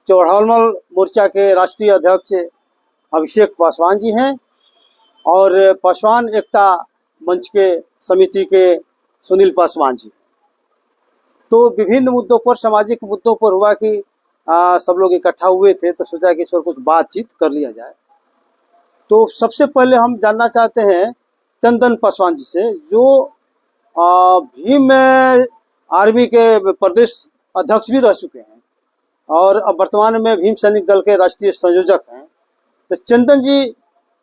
चौड़ामल मोर्चा के राष्ट्रीय अध्यक्ष अभिषेक पासवान जी हैं और पासवान एकता मंच के समिति के सुनील पासवान जी। तो विभिन्न मुद्दों पर, सामाजिक मुद्दों पर हुआ कि सब लोग इकट्ठा हुए थे, तो सोचा कि इस पर कुछ बातचीत कर लिया जाए। तो सबसे पहले हम जानना चाहते हैं चंदन पासवान जी से, जो भीम आर्मी के प्रदेश अध्यक्ष भी रह चुके हैं और अब वर्तमान में भीम सैनिक दल के राष्ट्रीय संयोजक हैं। तो चंदन जी,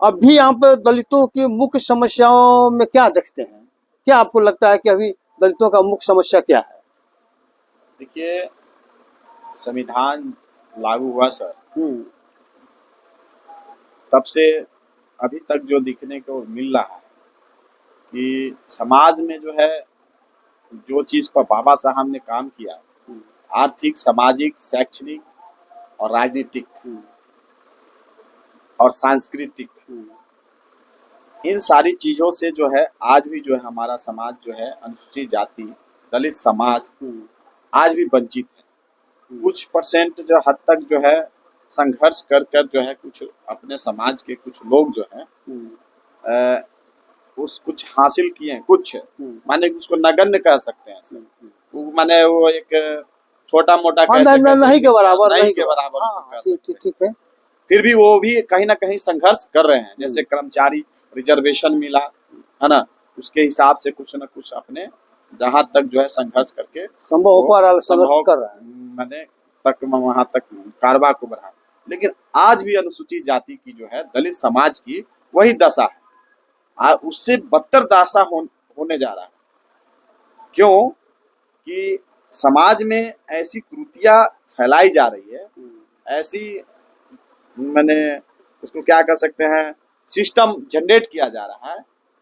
अब भी यहाँ पर दलितों की मुख्य समस्याओं में क्या देखते हैं? क्या आपको लगता है कि अभी दलितों का मुख्य समस्या क्या है? देखिए, संविधान लागू हुआ सर, तब से अभी तक जो दिखने को मिल रहा है कि समाज में जो है, जो चीज पर बाबा साहब ने काम किया, आर्थिक, सामाजिक, शैक्षणिक और राजनीतिक और सांस्कृतिक, इन सारी चीजों से जो है आज भी जो है हमारा समाज जो है, अनुसूचित जाति दलित समाज आज भी वंचित है। कुछ परसेंट जो हद तक जो है संघर्ष कर कर जो है कुछ अपने समाज के कुछ लोग जो है उस कुछ हासिल किए हैं। कुछ माने उसको नगण्य कह सकते हैं, वो माने वो एक छोटा मोटा नहीं के बराबर, नहीं के बराबर हाँ, ठीक है। फिर भी वो भी कहीं ना कहीं संघर्ष कर रहे हैं। जैसे कर्मचारी रिजर्वेशन मिला है ना, उसके हिसाब से कुछ ना कुछ अपने जहां तक जो है संघर्ष करके संभव हो पा रहा, संघर्ष कर रहा है, मैंने तक वहां तक कारवा को बढ़ा। लेकिन आज भी अनुसूचित जाति की जो है, दलित समाज की वही दशा है, उससे बदतर दशा होने जा रहा है। क्यों कि समाज में ऐसी कृतियां फैलाई जा रही है, ऐसी मैंने उसको क्या कर सकते हैं, सिस्टम जनरेट किया जा रहा है,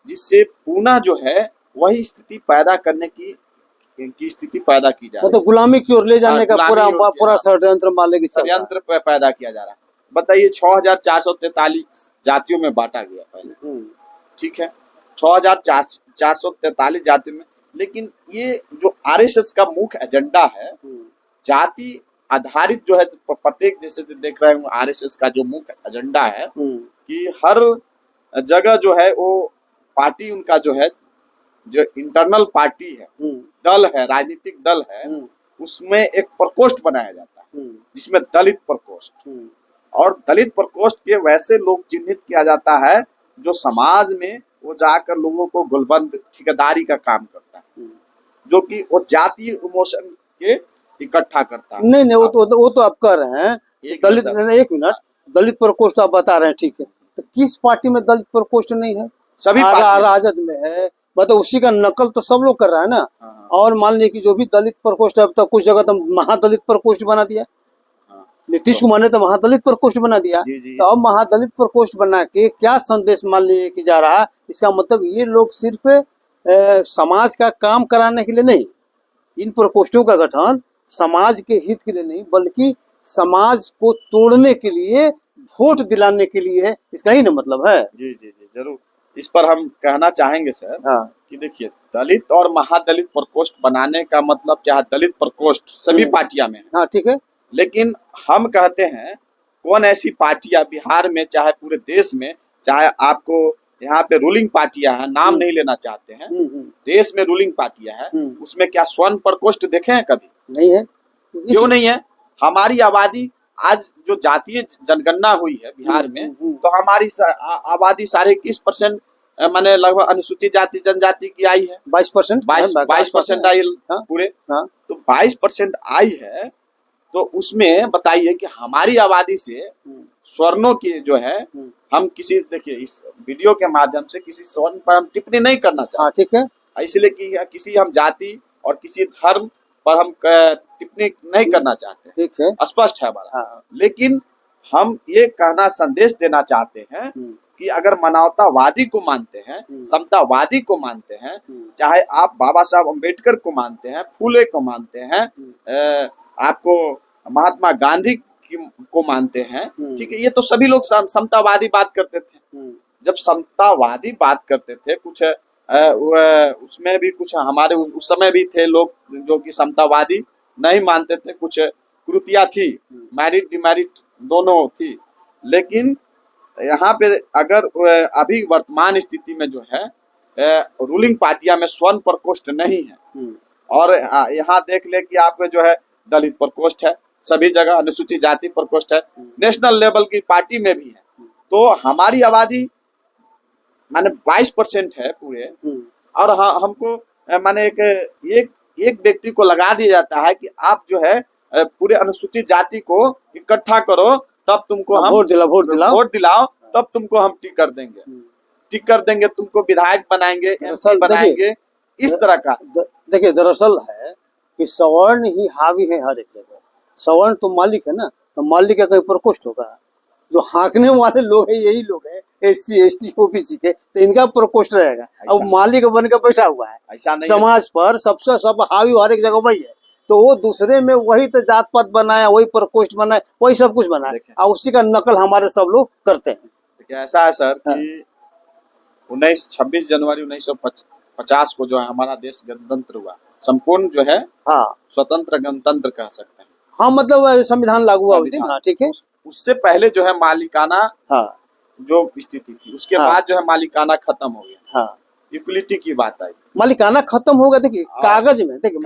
जिससे पुनः जो है वही स्थिति पैदा करने की स्थिति पैदा की जा रही है। मतलब गुलामी की ओर ले जाने का पूरा षड्यंत्र माले की षड्यंत्र पैदा किया जा रहा है। बताइए, 6443 जातियों में बांटा गया पहले, ठीक है, 6443 जातियों में। लेकिन ये जो आरएसएस का मुख्य एजेंडा है, जाति आधारित जो है, प्रत्येक जैसे देख रहे हैं आरएसएस का जो मुख्य एजेंडा है कि हर जगह जो है वो पार्टी उनका जो है, जो इंटरनल पार्टी है, दल है, राजनीतिक दल है, उसमें एक प्रकोष्ठ बनाया जाता है जिसमें दलित प्रकोष्ठ, और दलित प्रकोष्ठ के वैसे लोग चिन्हित किया जाता है जो समाज में वो जाकर लोगों को गुलबंद ठेकेदारी का काम करता है, जो कि वो जातीय इमोशन के इकट्ठा करता है। नहीं, वो तो आप कर रहे हैं दलित, एक मिनट, दलित प्रकोष्ठ आप बता रहे हैं, ठीक है, तो किस पार्टी में दलित प्रकोष्ठ नहीं है? सभी राजद में है, मतलब उसी का नकल तो सब लोग कर रहा है ना। और मान लीजिए कि जो भी दलित प्रकोष्ठ, अब तक कुछ जगह तो महादलित प्रकोष्ठ बना दिया, नीतीश कुमार ने तो महादलित प्रकोष्ठ बना दिया। तो अब महादलित प्रकोष्ठ बना के क्या संदेश मान लीजिए कि जा रहा है? इसका मतलब ये लोग सिर्फ समाज का काम कराने के लिए नहीं, इन प्रकोष्ठों का गठन समाज के हित के लिए नहीं, बल्कि समाज को तोड़ने के लिए, वोट दिलाने के लिए है, इसका ही ना मतलब है। जी जी जी, जरूर। इस पर हम कहना चाहेंगे सर कि देखिए, दलित और महादलित प्रकोष्ठ बनाने का मतलब, चाहे दलित प्रकोष्ठ सभी पार्टियां में है, हाँ ठीक है, लेकिन हम कहते हैं कौन ऐसी पार्टियां बिहार में, चाहे पूरे देश में, चाहे आपको यहाँ पे रूलिंग पार्टियां हैं, नाम नहीं लेना चाहते हैं, देश में रूलिंग पार्टियां हैं, उसमें क्या स्वर्ण प्रकोष्ठ देखे हैं कभी? नहीं है। क्यों नहीं है? हमारी आबादी आज जो जातीय जनगणना हुई है बिहार में, तो हमारी आबादी 21.5% माने लगभग अनुसूचित जाति जनजाति की आई है। 22% आई पूरे, तो 22% आई है। तो उसमें बताइए कि हमारी आबादी से स्वर्णों की जो है, हम किसी, देखिए इस वीडियो के माध्यम से किसी स्वर्ण पर हम टिप्पणी नहीं करना चाहते, ठीक है, इसलिए कि किसी हम जाति और किसी धर्म पर हम टिप्पणी नहीं करना चाहते, ठीक है, स्पष्ट है हमारा। लेकिन हम ये कहना, संदेश देना चाहते हैं कि अगर मानवतावादी को मानते हैं, समतावादी को मानते हैं, चाहे आप बाबा साहब अम्बेडकर को मानते हैं, फूले को मानते हैं, आपको महात्मा गांधी को मानते हैं, ठीक है, ये तो सभी लोग समतावादी बात करते थे। जब समतावादी बात करते थे, कुछ उसमें भी कुछ हमारे उस समय भी थे लोग जो कि समतावादी नहीं मानते थे, कुछ कृतियां थी, मैरिट डिमेरिट दोनों थी, लेकिन यहाँ पे अगर अभी वर्तमान स्थिति में जो है रूलिंग पार्टियां में स्वर्ण प्रकोष्ठ नहीं है, और यहाँ देख ले कि आप जो है दलित प्रकोष्ठ है, सभी जगह अनुसूचित जाति प्रकोष्ठ है, नेशनल लेवल की पार्टी में भी है। तो हमारी आबादी माने 22% है पूरे, और हमको माने एक व्यक्ति को लगा दिया जाता है कि आप जो है पूरे अनुसूचित जाति को इकट्ठा करो, तब तुमको हम वोट दिलाओ, तब तुमको हम टिकर देंगे, तुमको विधायक बनाएंगे, एमपी बनाएंगे, इस तरह का। देखिए दरअसल है कि सवर्ण ही हावी है हर एक जगह। सवर्ण तो मालिक है ना, तो मालिक का कोई प्रकोष्ठ होगा? जो हाँकने वाले लोग हैं यही लोग हैं, SC ST OBC के, तो इनका प्रकोष्ठ रहेगा। अब मालिक बनकर बैठा हुआ है, ऐसा नहीं समाज पर सबसे सब हावी हर एक जगह वही है, तो वो दूसरे में वही तो जात पात बनाया, वही प्रकोष्ठ बनाया, वही सब कुछ बनाया, और उसी का नकल हमारे सब लोग करते हैं। देखिए ऐसा है सर कि 26 जनवरी 1950 को जो है हमारा देश गणतंत्र हुआ, संपूर्ण जो है स्वतंत्र गणतंत्र कह सकते हैं। हाँ, मतलब संविधान लागू हुआ थी ना, ठीक है। उससे पहले जो है मालिकाना जो स्थिति थी, उसके बाद जो है मालिकाना खत्म हो गया, इक्वलिटी की बात आई, मालिकाना खत्म होगा। देखिए कागज में देखिए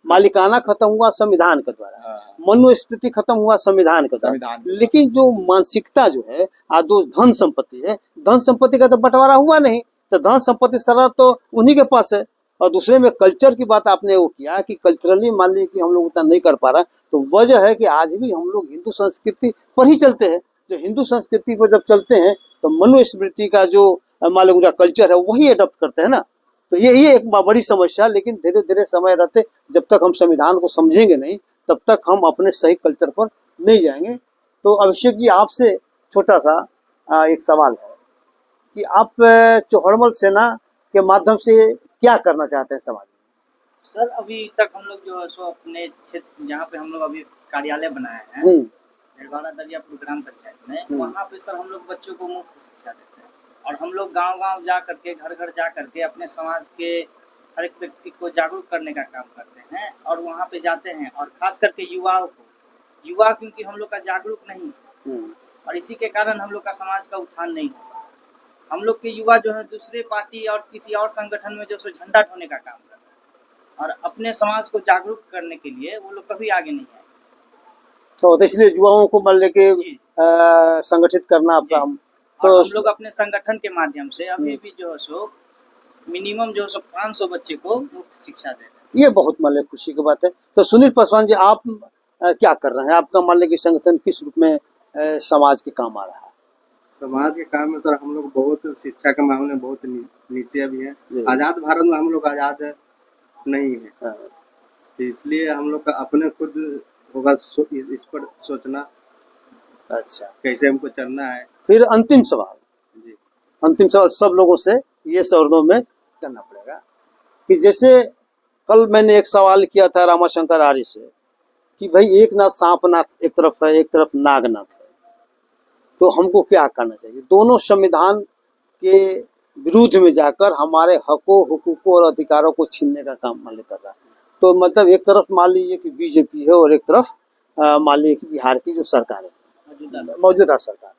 मालिकाना खत्म हुआ संविधान के द्वारा, मनुस्मृति खत्म हुआ संविधान के द्वारा, लेकिन जो मानसिकता जो है जो धन संपत्ति है, धन संपत्ति का तो बंटवारा हुआ नहीं, तो धन संपत्ति सारा तो उन्हीं के पास है। और दूसरे में कल्चर की बात आपने वो किया कि कल्चरली मान लीजिए कि हम लोग उतना नहीं कर पा रहा, तो वजह है कि आज भी हम लोग हिंदू संस्कृति पर ही चलते हैं। जो हिंदू संस्कृति पर जब चलते हैं तो मनुस्मृति का जो मान लीजिए कल्चर है वही अडॉप्ट करते हैं ना, तो यही एक बड़ी समस्या। लेकिन धीरे धीरे समय रहते, जब तक हम संविधान को समझेंगे नहीं, तब तक हम अपने सही कल्चर पर नहीं जाएंगे। तो अभिषेक जी, आपसे छोटा सा एक सवाल है कि आप चौहड़मल सेना के माध्यम से क्या करना चाहते हैं समाज में? सर अभी तक हम लोग जो है सो अपने क्षेत्र जहाँ पे हम लोग अभी कार्यालय बनाए हैं, निर्वाणा दरियापुर ग्राम पंचायत में, वहाँ पे सर हम लोग बच्चों को मुफ्त शिक्षा देते हैं, और हम लोग गांव-गांव जा करके, घर घर जा करके अपने समाज के हर एक व्यक्ति को जागरूक करने का काम करते हैं, और वहाँ पे जाते हैं, और खास करके युवाओं को, युवा क्योंकि हम लोग का जागरूक नहीं, और इसी के कारण हम लोग का समाज का उत्थान नहीं होगा। हम लोग के युवा जो है दूसरे पार्टी और किसी और संगठन में जो सो झंडा ढोने का काम कर रहे हैं, और अपने समाज को जागरूक करने के लिए वो लोग कभी आगे नहीं आए। तो इसलिए युवाओं को मान लेके संगठित करना आपका हम, तो हम लोग अपने संगठन के माध्यम से अभी भी जो है सो मिनिमम जो है 500 बच्चे को मुफ्त शिक्षा दे रहे हैं। ये बहुत मान लीजिए खुशी की बात है। तो सुनील पासवान जी, आप क्या कर रहे हैं? आपका मान लीजिए संगठन किस रूप में समाज के काम आ रहा है? समाज के काम में सर हम लोग बहुत शिक्षा के मामले में बहुत नीचे अभी है। आज़ाद भारत में हम लोग आज़ाद नहीं है, तो इसलिए हम लोग का अपने खुद होगा इस पर सोचना, अच्छा कैसे हमको चलना है। फिर अंतिम सवाल सब लोगों से ये शब्दों में करना पड़ेगा कि जैसे कल मैंने एक सवाल किया था रामाशंकर आर्य से कि भाई एक नाथ सांपनाथ एक तरफ है, एक तरफ नागनाथ है, तो हमको क्या करना चाहिए? दोनों संविधान के विरुद्ध में जाकर हमारे हकों, हुकूकों और अधिकारों को छीनने का काम मान कर रहा है। तो मतलब एक तरफ मान लीजिए कि बीजेपी है और एक तरफ मान लीजिए कि बिहार की जो सरकार है, मौजूदा सरकार है।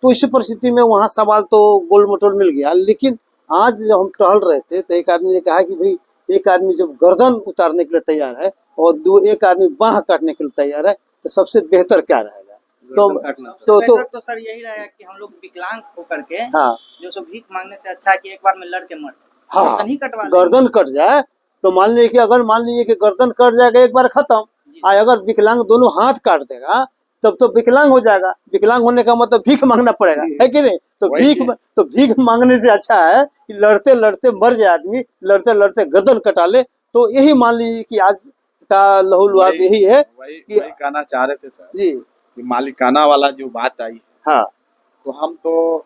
तो इस परिस्थिति में वहाँ सवाल तो गोल मटोल मिल गया। लेकिन आज जब हम टहल रहे थे तो एक आदमी ने कहा कि भाई एक आदमी जब गर्दन उतारने के लिए तैयार है और एक आदमी बाह काटने के लिए तैयार है, तो सबसे बेहतर क्या रहेगा? तो सर यही रहेगा कि हम लोग विकलांग होकर के जो सो भीख मांगने से अच्छा कि एक बार में लड़ के मर, गर्दन ही कटवा, गर्दन कट जाए तो मान लीजिए कि अगर मान लीजिए कि गर्दन कट जाएगा एक बार खत्म, अगर विकलांग दोनों हाथ काट देगा तब तो विकलांग हो जाएगा। विकलांग होने का मतलब भीख मांगना पड़ेगा, है कि नहीं? तो भीख मांगने से अच्छा है कि लड़ते लड़ते मर जाए आदमी, लड़ते लड़ते गर्दन कटा ले। तो यही मान लीजिए कि आज का लहू लुहाब यही है कि कहना चाह रहे थे सर जी कि मालिकाना वाला जो बात आई, हाँ, तो हम तो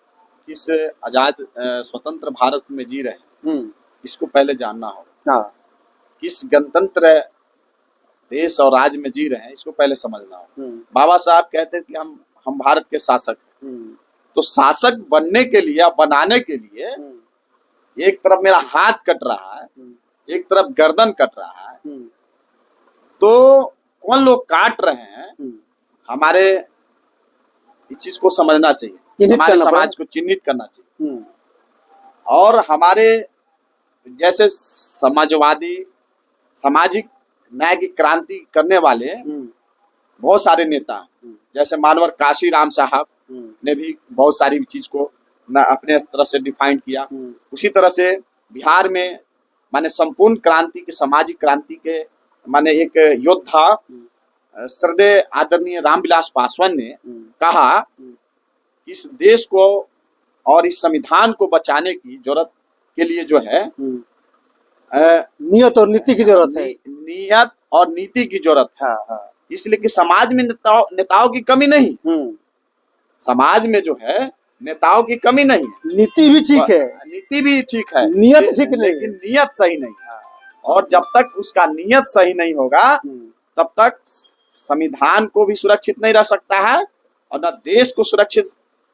किस आजाद स्वतंत्र भारत में जी रहे हैं इसको पहले जानना होगा। हाँ, किस गणतंत्र देश और राज्य में जी रहे हैं इसको पहले समझना होगा। बाबा साहब कहते थे कि हम भारत के शासक हैं। तो शासक बनने के लिए, बनाने के लिए एक तरफ मेरा हाथ कट रहा है, एक तरफ गर्दन कट रहा है, तो कौन लोग काट रहे हैं, हमारे इस चीज को समझना चाहिए, हमारे समाज को चिन्हित करना चाहिए। और हमारे जैसे समाजवादी, सामाजिक न्याय की क्रांति करने वाले बहुत सारे नेता, जैसे मानवर काशीराम साहब ने भी बहुत सारी चीज को अपने तरह से डिफाइन किया। उसी तरह से बिहार में माने संपूर्ण क्रांति के, सामाजिक क्रांति के माने एक योद्धा श्रद्धेय आदरणीय रामविलास पासवान ने कहा इस देश को और इस संविधान को बचाने की जरूरत के लिए जो है नियत और नीति की जरूरत है, नियत और नीति की जरूरत है। इसलिए कि समाज में नेताओं की कमी नहीं, समाज में जो है नेताओं की कमी नहीं है, नीति भी ठीक है, नीति भी ठीक है, नियत ठीक नहीं, लेकिन नियत सही नहीं है। और जब तक उसका नियत सही नहीं होगा तब तक संविधान को भी सुरक्षित नहीं रख सकता है, और न देश को सुरक्षित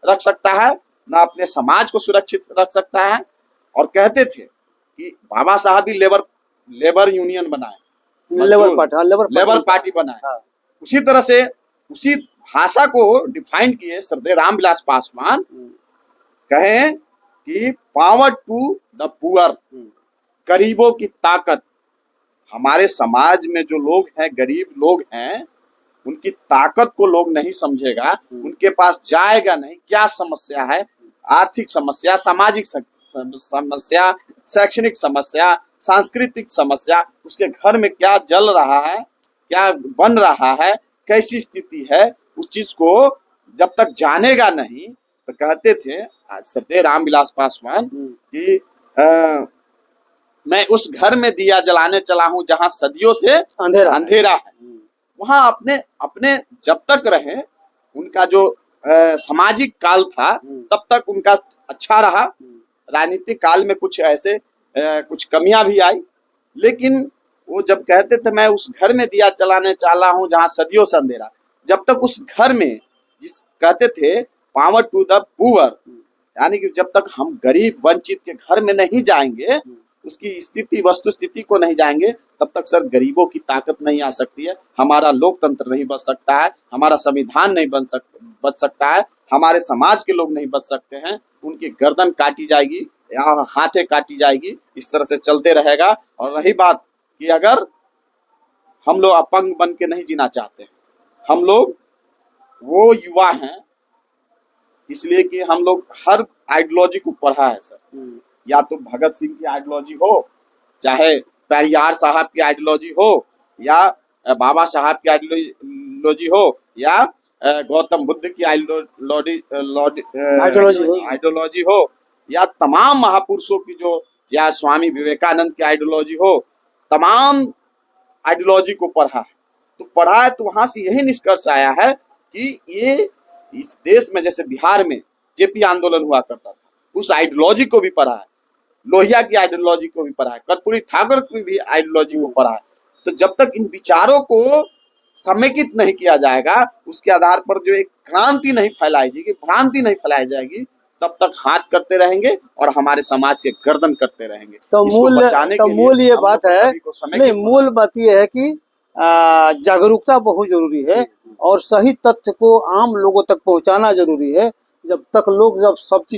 रख सकता है, न अपने समाज को सुरक्षित रख सकता है। और कहते थे कि बाबा साहब भी लेबर यूनियन बनाए, लेबर पार्टी बनाए। उसी तरह से उसी भाषा को डिफाइन किए श्रद्धेय रामविलास पासवान, कहें कि पावर टू द पुअर, गरीबों की ताकत। हमारे समाज में जो लोग हैं, गरीब लोग हैं, उनकी ताकत को लोग नहीं समझेगा, उनके पास जाएगा नहीं, क्या समस्या है, आर्थिक समस्या, सामाजिक समस्या, शैक्षणिक समस्या, सांस्कृतिक समस्या, उसके घर में क्या जल रहा है, क्या बन रहा है, कैसी स्थिति है, उस चीज को जब तक जानेगा नहीं, तो कहते थे श्रद्धेय रामविलास पासवान कि मैं उस घर में दिया जलाने चला हूं जहां सदियों से अंधेरा है। वहां अपने जब तक रहे, उनका जो सामाजिक काल था तब तक उनका अच्छा रहा। राजनीतिक काल में कुछ ऐसे कुछ कमियां भी आई, लेकिन वो जब कहते थे मैं उस घर में दिया जलाने चला हूं जहां सदियों से अंधेरा, जब तक उस घर में, जिस कहते थे पावर टू द पुअर, यानी कि जब तक हम गरीब वंचित के घर में नहीं जाएंगे, उसकी स्थिति वस्तु स्थिति को नहीं जाएंगे, तब तक सर गरीबों की ताकत नहीं आ सकती है, हमारा लोकतंत्र नहीं बच सकता है, हमारा संविधान नहीं बच सकता है, हमारे समाज के लोग नहीं बच सकते हैं, उनकी गर्दन काटी जाएगी या हाथें काटी जाएगी, इस तरह से चलते रहेगा। और रही बात कि अगर हम लोग अपंग बन के नहीं जीना चाहते, हम लोग वो युवा हैं, इसलिए कि हम लोग हर आइडियोलॉजी को पढ़ा है सर, या तो भगत सिंह की आइडियोलॉजी हो, चाहे पेरियार साहब की आइडियोलॉजी हो, या बाबा साहब की आइडियोलॉजी हो, या गौतम बुद्ध की आइडियोलॉजी हो, या तमाम महापुरुषों की जो, या स्वामी विवेकानंद की आइडियोलॉजी हो, तमाम आइडियोलॉजी को पढ़ा है। तो पढ़ा है तो वहां से यही निष्कर्ष आया है कि ये इस देश में, जैसे बिहार में जेपी आंदोलन हुआ करता था, उस आइडियोलॉजी को भी पढ़ा है, लोहिया की आइडियोलॉजी को भी पढ़ा है, कर्पूरी ठाकुर की भी आइडियोलॉजी को पढ़ा है। तो जब तक इन विचारों को समेकित नहीं किया जाएगा, उसके आधार पर जो एक क्रांति नहीं फैलाई जाएगी, भ्रांति नहीं फैलाई जाएगी, तब तक हाथ करते रहेंगे और हमारे समाज के गर्दन करते रहेंगे। तो मूल ये बात है, नहीं, मूल बात ये है कि जागरूकता बहुत जरूरी है और सही तथ्य को आम लोगों तक पहुंचाना जरूरी है। जब तक लोग सब चीज